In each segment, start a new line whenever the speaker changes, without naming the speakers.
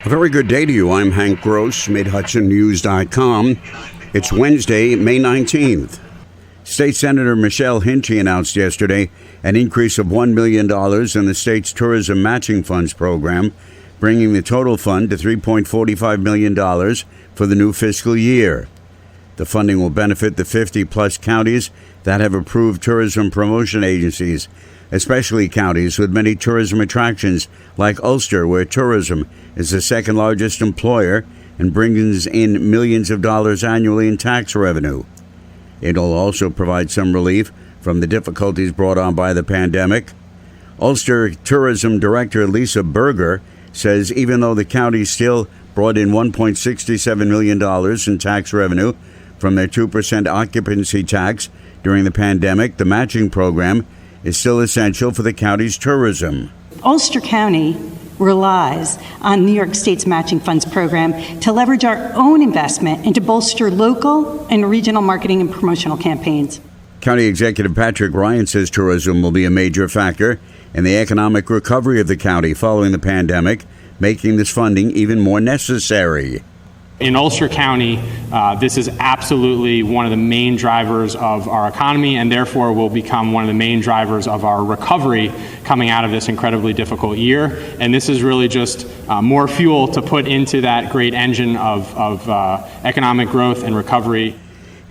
A very good day to you. I'm Hank Gross, Mid-Hudson It's Wednesday, May 19th. State Senator Michelle Hinchey announced yesterday an increase of $1 million in the state's tourism matching funds program, bringing the total fund to $3.45 million for the new fiscal year. The funding will benefit the 50-plus counties that have approved tourism promotion agencies, especially counties with many tourism attractions like Ulster, where tourism is the second largest employer and brings in millions of dollars annually in tax revenue. It will also provide some relief from the difficulties brought on by the pandemic. Ulster Tourism Director Lisa Berger says even though the county still brought in $1.67 million in tax revenue from their 2% occupancy tax during the pandemic, the matching program is still essential for the county's tourism.
Ulster County relies on New York State's matching funds program to leverage our own investment and to bolster local and regional marketing and promotional campaigns.
County Executive Patrick Ryan says tourism will be a major factor in the economic recovery of the county following the pandemic, making this funding even more necessary.
In Ulster County, this is absolutely one of the main drivers of our economy and therefore will become one of the main drivers of our recovery coming out of this incredibly difficult year. And this is really just more fuel to put into that great engine of economic growth and recovery.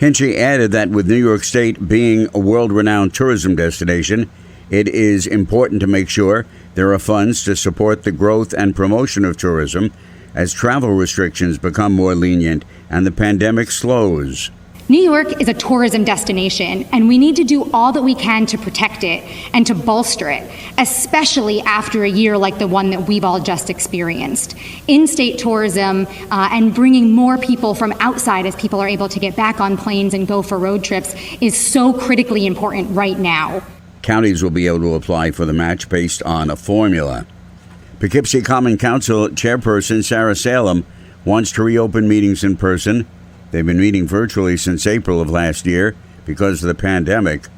Hinchey added that with New York State being a world-renowned tourism destination, it is important to make sure there are funds to support the growth and promotion of tourism as travel restrictions become more lenient and the pandemic slows.
New York is a tourism destination, and we need to do all that we can to protect it and to bolster it, especially after a year like the one that we've all just experienced. In-state tourism and bringing more people from outside as people are able to get back on planes and go for road trips is so critically important right now.
Counties will be able to apply for the match based on a formula. Poughkeepsie Common Council Chairperson Sarah Salem wants to reopen meetings in person. They've been meeting virtually since April of last year because of the pandemic.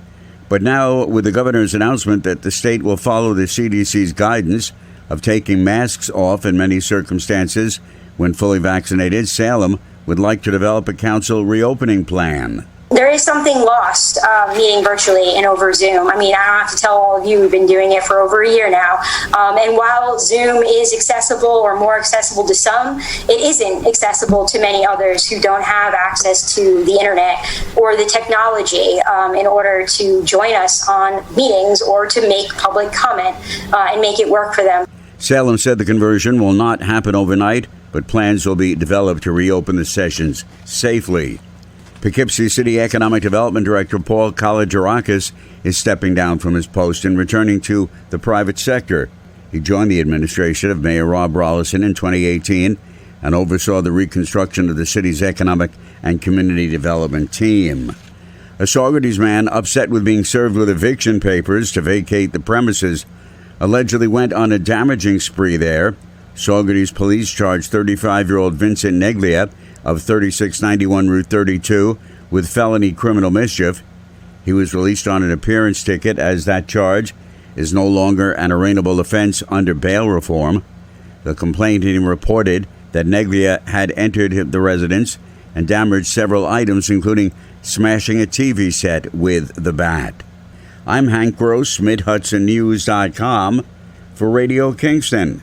But now, with the governor's announcement that the state will follow the CDC's guidance of taking masks off in many circumstances when fully vaccinated, Salem would like to develop a council reopening plan.
There is something lost meeting virtually and over Zoom. I mean, I don't have to tell all of you, we've been doing it for over a year now. And while Zoom is accessible or more accessible to some, it isn't accessible to many others who don't have access to the internet or the technology in order to join us on meetings or to make public comment and make it work for them.
Salem said the conversion will not happen overnight, but plans will be developed to reopen the sessions safely. Poughkeepsie City Economic Development Director Paul Kalogerakis is stepping down from his post and returning to the private sector. He joined the administration of Mayor Rob Rollison in 2018 and oversaw the reconstruction of the city's economic and community development team. A Saugerties man upset with being served with eviction papers to vacate the premises allegedly went on a damaging spree there. Saugerties police charged 35-year-old Vincent Neglia of 3691 Route 32 with felony criminal mischief. He was released on an appearance ticket as that charge is no longer an arraignable offense under bail reform. The complaint team reported that Neglia had entered the residence and damaged several items, including smashing a TV set with the bat. I'm Hank Gross, MidHudsonNews.com for Radio Kingston.